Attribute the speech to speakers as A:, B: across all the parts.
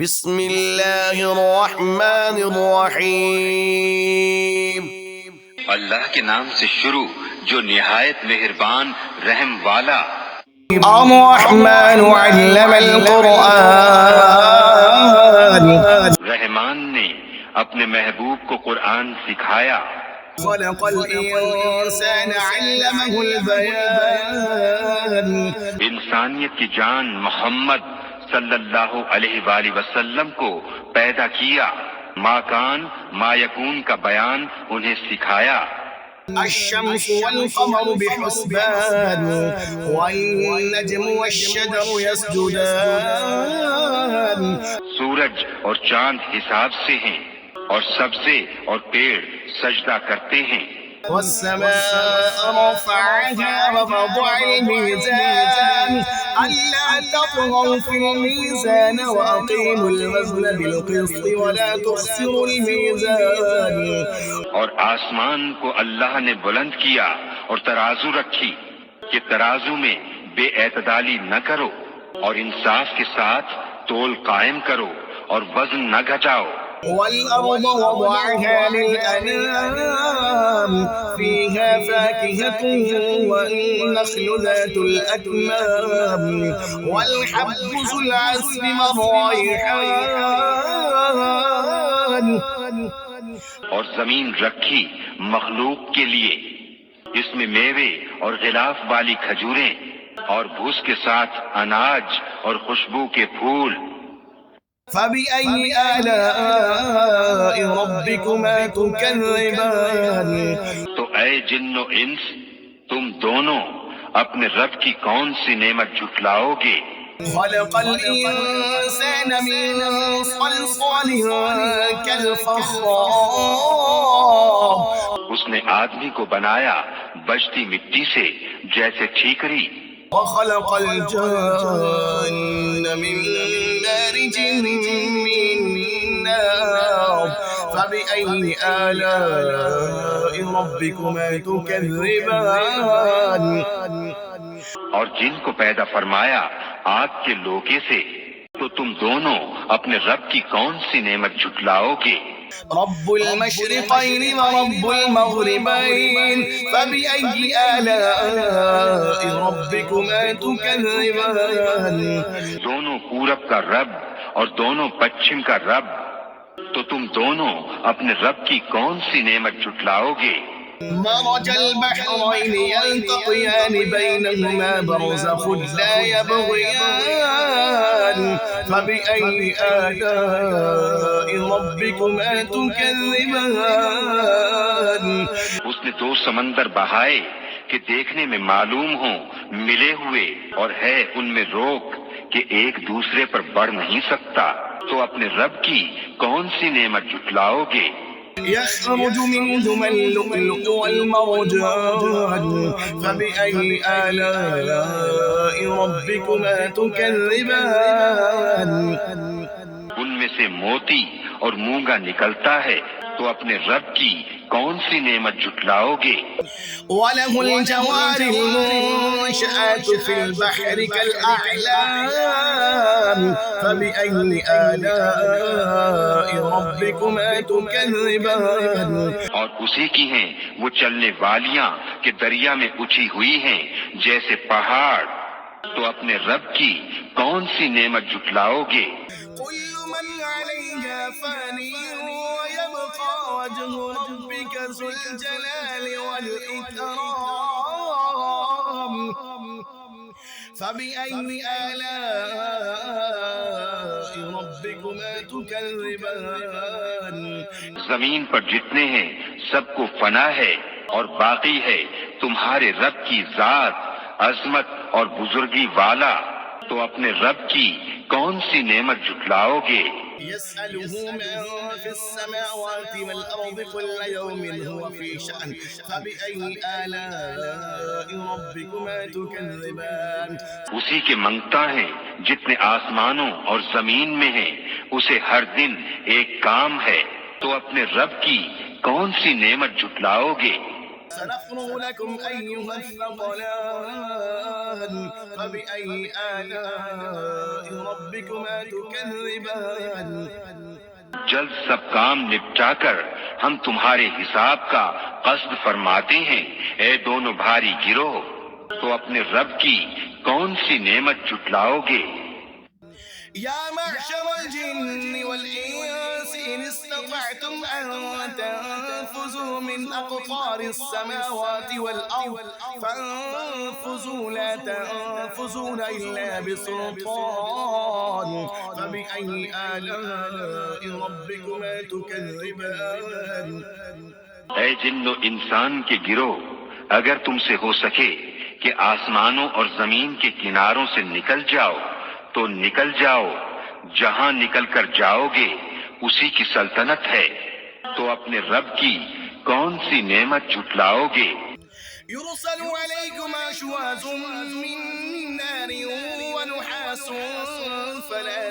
A: بسم اللہ الرحمن الرحیم۔
B: اللہ کے نام سے شروع جو نہایت مہربان رحم والا۔
A: الرحمن علم القرآن،
B: رحمان نے اپنے محبوب کو قرآن سکھایا۔
A: خلق الانسان علمہ البیان،
B: انسانیت کی جان محمد صلی اللہ علیہ وآلہ وسلم کو پیدا کیا۔ ما کان ما یکون کا بیان انہیں سکھایا۔
A: الشمس والقمر بحسبان، والنجم والشجر يسجدان،
B: سورج اور چاند حساب سے ہیں اور سبزے اور پیڑ سجدہ کرتے ہیں۔
A: والسماء رفعها ووضع الميزان ألا تطغوا في الميزان وأقيموا الوزن بالقسط ولا تخسروا الميزان۔
B: اور آسمان کو اللہ نے بلند کیا اور ترازو رکھی کہ ترازو میں بے اعتدالی نہ کرو اور انصاف کے ساتھ تول قائم کرو اور وزن نہ گھٹاؤ۔
A: والأرض وضعها للأنام فيها فاكهة والنخل ذات الأكمام والحب ذو العصف والريحان۔
B: اور زمین رکھی مخلوق کے لیے، اس میں میوے اور غلاف والی کھجوریں اور بھوس کے ساتھ اناج اور خوشبو کے پھول۔
A: فبأي آلاء ربكما تكذبان۔
B: تو اے جن و انس، تم دونوں اپنے رب کی کون سی نعمت جھٹلاؤ گے؟
A: خلق الإنسان من صلصال كالفخار،
B: اس نے آدمی کو بنایا بجتی مٹی سے جیسے ٹھیکری۔
A: وخلق الجن من مارج من نار، فبأي آلاء ربكما تكذبان۔
B: اور جن کو پیدا فرمایا آگ کے لوکے سے، تو تم دونوں اپنے رب کی کون سی نعمت جھٹلاؤ گے؟
A: رب المشرقين ورب المغربين، فبأي آلاء ربكما تكذبان۔
B: دونوں پورب کا رب اور دونوں پچھم کا رب، تو تم دونوں اپنے رب کی کون سی نعمت جھٹلاؤ گے؟
A: مرج البحرين يلتقيان بينهما برزخ لا يبغيان، فبأي آلاء ربكما تكذبان۔
B: اس نے دو سمندر بہائے کہ دیکھنے میں معلوم ہوں ملے ہوئے، اور ہے ان میں روک کہ ایک دوسرے پر بڑھ نہیں سکتا، تو اپنے رب کی کون سی نعمت جھٹلاؤ گے؟
A: يخرج منهما اللؤلؤ والمرجان، فبأي آلاء ربكما تكذبان۔
B: ان میں سے موتی اور مونگا نکلتا ہے، تو اپنے رب کی کون سی نعمت جھٹلاؤ گے؟
A: وله الجوار المنشآت في البحر كالأعلام، فبأي آلاء ربكما تكذبان۔
B: اور اسی کی ہیں وہ چلنے والیاں کہ دریا میں اٹھی ہوئی ہیں جیسے پہاڑ، تو اپنے رب کی کون سی نعمت جھٹلاؤ گے؟
A: كل من عليها فان ويبقى وجه ربك ذو الجلال والإكرام، فبأي آلاء ربكما تكذبان۔
B: زمین پر جتنے ہیں سب کو فنا ہے اور باقی ہے تمہارے رب کی ذات عظمت اور بزرگی والا، تو اپنے رب کی کون سی نعمت جھٹلاؤ گے؟
A: يسأله من في السماوات والأرض كل يوم هو في شأن، فبأي آلاء ربكما تكذبان۔
B: اسی کے منگتا ہے جتنے آسمانوں اور زمین میں ہیں، اسے ہر دن ایک کام ہے، تو اپنے رب کی کون سی نعمت جھٹلاؤ گے؟
A: سنفرغ لكم أيها الثقلان فبأي آلاء ربكما تكذبان
B: جلد سب کام نپٹا کر ہم تمہارے حساب کا قصد فرماتے ہیں، اے دونوں بھاری گروہ، تو اپنے رب کی کون سی نعمت جھٹلاؤ گے؟
A: يا معشر الجن والإنس إن استطعتم أن تنفذوا من أقطار السماوات والأرض فانفذوا لا تنفذون إلا بسلطان فبأي آلاء ربكما تكذبان
B: اے جن و انسان کے گروہ، اگر تم سے ہو سکے کہ آسمانوں اور زمین کے کناروں سے نکل جاؤ تو نکل جاؤ، جہاں نکل کر جاؤ گے اسی کی سلطنت ہے، تو اپنے رب کی کون سی نعمت جھٹلاؤ گے؟
A: يرسل عليكما شواظ من نار ونحاس فلا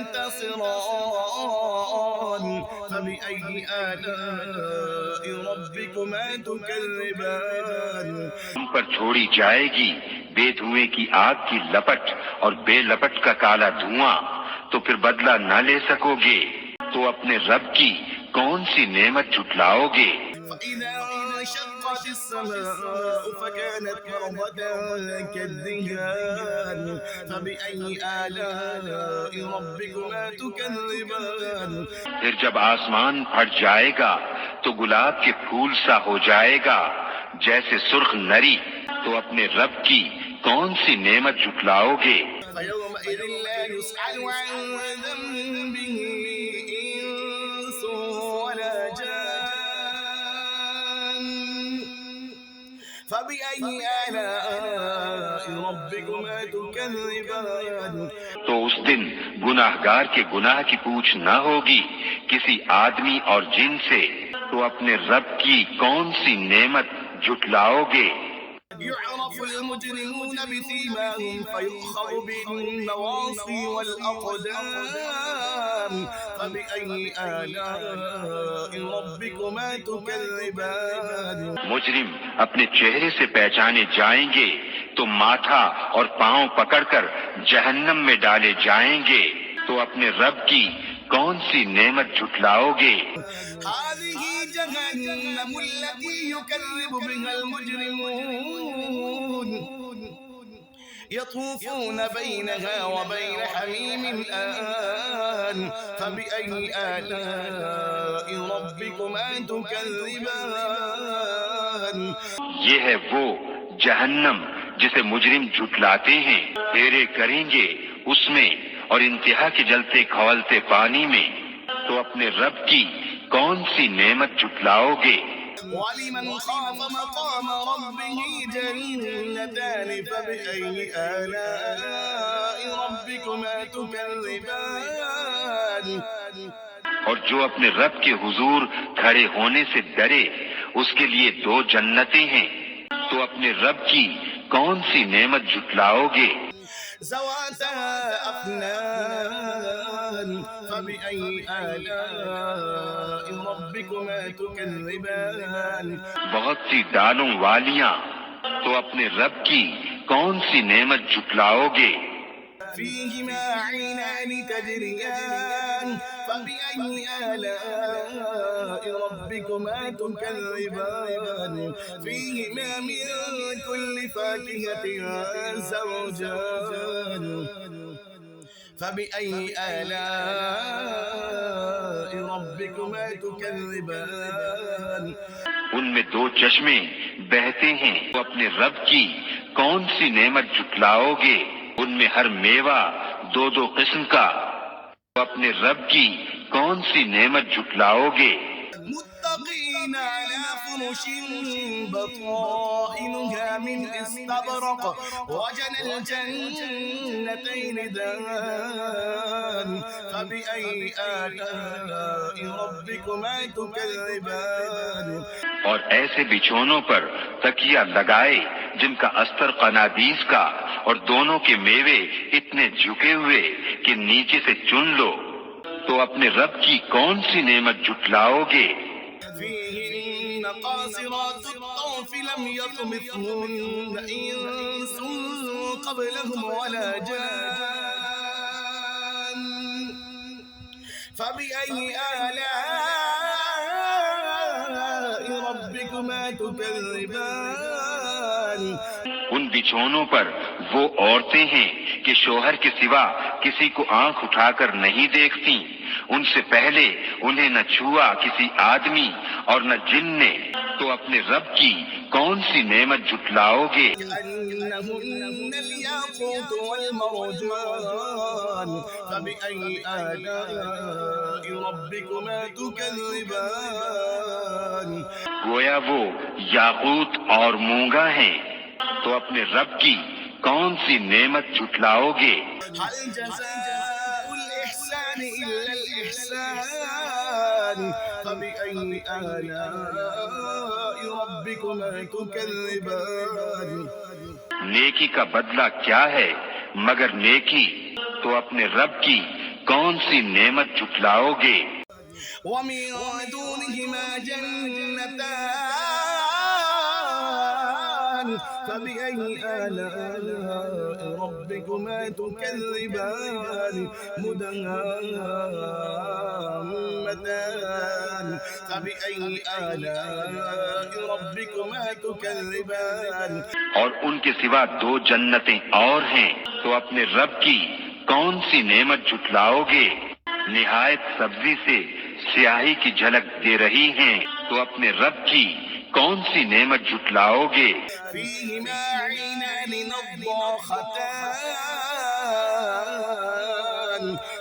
A: تنتصران فبأي آلاء ربكما تكذبان
B: تم پر چھوڑی جائے گی بے دھوئیں کی آگ کی لپٹ اور بے لپٹ کا کالا دھواں، تو پھر بدلہ نہ لے سکو گے، تو اپنے رب کی کون سی نعمت جھٹلاؤ گے؟
A: فإذا انشقت السماء فكانت وردة كالدهان فبأي آلاء ربكما تكذبان
B: پھر جب آسمان پھٹ جائے گا تو گلاب کے پھول سا ہو جائے گا جیسے سرخ نری، تو اپنے رب کی کون سی نعمت جھٹلاؤ گے؟
A: فيومئذ لا يسأل عن ذنبه إنس ولا جان فبأي آلاء ربكما تكذبان
B: تو اس دن گناہگار کے گناہ کی پوچھ نہ ہوگی کسی آدمی اور جن سے، تو اپنے رب کی کون سی نعمت جھٹلاؤ گے؟
A: يعرف المجرمون بسيماهم فيؤخذ بالنواصي والأقدام فبأي آلاء ربكما تكذبان
B: مجرم اپنے چہرے سے پہچانے جائیں گے تو ماتھا اور پاؤں پکڑ کر جہنم میں ڈالے جائیں گے، تو اپنے رب کی کون سی نعمت جھٹلاؤ گے؟
A: هذه جهنم التي يكذب بها المجرمون يطوفون بينها وبين حميم آن فبأي آلاء ربكما تكذبان
B: یہ ہے وہ جہنم جسے مجرم جھٹلاتے ہیں، پھیرے کریں گے اس میں اور انتہا کے جلتے کھولتے پانی میں، تو اپنے رب کی کون سی نعمت جھٹلاؤ گے؟
A: ولمن خاف مقام ربه جنتان فبأي آلاء ربكما تكذبان
B: اور جو اپنے رب کے حضور کھڑے ہونے سے ڈرے اس کے لیے دو جنتیں ہیں، تو اپنے رب کی کون سی نعمت جھٹلاؤ گے؟
A: ذواتا أفنان فبأي آلاء ربكما تكذبان
B: بہت سی ڈالوں والیاں، تو اپنے رب کی کون سی نعمت جھٹلاؤ گے؟
A: فيهما عينان تجريان فبأي آلاء ربكما تكذبان فيهما من كل فاكهة زوجان فبأي آلاء ربكما تكذبان
B: ان میں دو چشمے بہتے ہیں، تو اپنے رب کی کون سی نعمت جھٹلاؤ گے؟ ان میں ہر میوہ دو دو قسم کا، تو اپنے رب کی کون سی نعمت جھٹلاؤ گے؟
A: متقين على فرش بطائنها من استبرق وجنى الجنتين دان فبأي آلاء ربكما تكذبان
B: اور ایسے بچھونوں پر تکیہ لگائے جن کا استر قنادیس کا اور دونوں کے میوے اتنے جھکے ہوئے کہ نیچے سے چن لو، تو اپنے رب کی کون سی نعمت جھٹلاؤ گے؟
A: فيهن قاصرات الطرف لم يطمثهن إنس قبلهم ولا جان فبأي آلاء ربكما تكذبان
B: ان بچھونوں پر وہ عورتیں ہیں کہ شوہر کے سوا کسی کو آنکھ اٹھا کر نہیں دیکھتی، ان سے پہلے انہیں نہ چھوا کسی آدمی اور نہ جن نے، تو اپنے رب کی کون سی نعمت جھٹلاؤ گے؟
A: كأنهن الياقوت والمرجان فبأي آلاء ربكما تكذبان
B: گویا وہ یاقوت اور مونگا ہیں، تو اپنے رب کی کون سی نعمت جھٹلاؤ گے؟
A: هل جزاء الإحسان إلا الإحسان فبأي آلاء ربكما تكذبان
B: نیکی کا بدلہ کیا ہے مگر نیکی، تو اپنے رب کی کون سی نعمت جھٹلاؤ گے؟
A: ومن دونهما جنتان فبأي آلاء ربكما تكذبان مدهامتان فبأي آلاء ربكما تكذبان
B: اور ان کے سوا دو جنتیں اور ہیں، تو اپنے رب کی کون سی نعمت جھٹلاؤ گے؟ نہایت سبزی سے سیاہی کی جھلک دے رہی ہیں، تو اپنے رب کی کون سی نعمت جھٹلاؤ گے؟
A: فيهما عينان نضاختان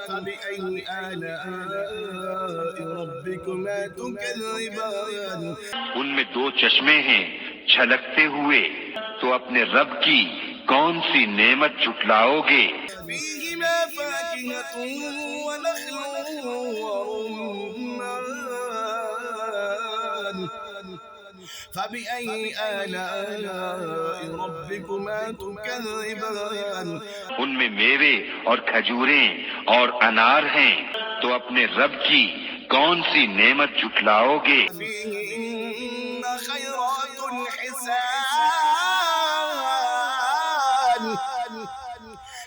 A: فبأي آلاء ربكما تكذبان
B: ان میں دو چشمے ہیں چھلکتے ہوئے، تو اپنے رب کی کون سی نعمت جھٹلاؤ گے؟
A: فيهما فاكهة ونخل ورمان فبأي آلاء ربكما تكذبان
B: ان میں میوے اور کھجوریں اور انار ہیں، تو اپنے رب کی کون سی نعمت جھٹلاؤ گے؟
A: فيهن خيرات حسان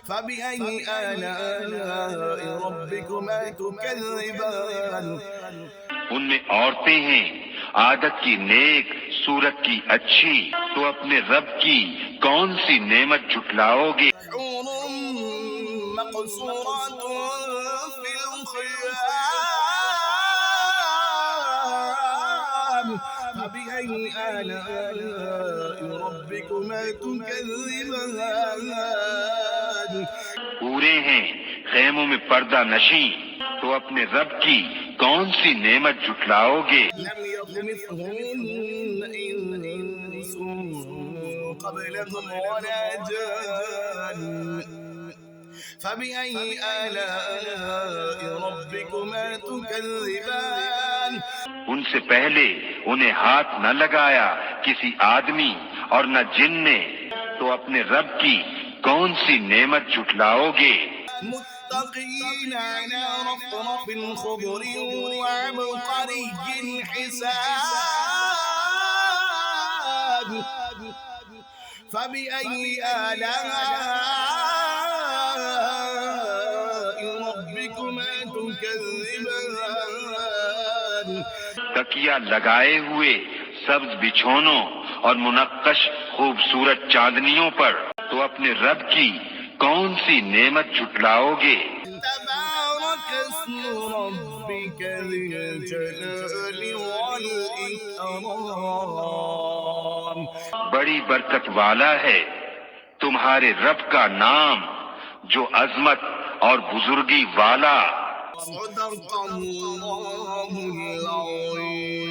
A: فبأي آلاء ربكما تكذبان
B: ان میں عورتیں ہیں عادت کی نیک، صورت کی اچھی، تو اپنے رب کی کون سی نعمت جھٹلاؤ گے؟
A: حور مقصورات في الخيام فبأي آلاء ربكما تكذبان
B: پورے ہیں خیموں میں پردہ نشیں، تو اپنے رب کی کون سی نعمت جھٹلاؤ گے؟
A: لم يطمثهن إنس قبلهم ولا جان فبأي آلاء ربكما تكذبان
B: ان سے پہلے انہیں ہاتھ نہ لگایا کسی آدمی اور نہ جن نے، تو اپنے رب کی کون سی نعمت جھٹلاؤ گے؟
A: متقين على رفرف خضر وعبقري حسان فبأي آلاء ربكما تكذبان
B: تکیا لگائے ہوئے سبز بچھونوں اور منقش خوبصورت چاندنیوں پر، تو اپنے رب کی کون سی نعمت جھٹلاؤ گے؟
A: تبارك اسم ربك ذي الجلال والإكرام
B: بڑی برکت والا ہے تمہارے رب کا نام جو عظمت اور بزرگی والا۔
A: صدق الله العظيم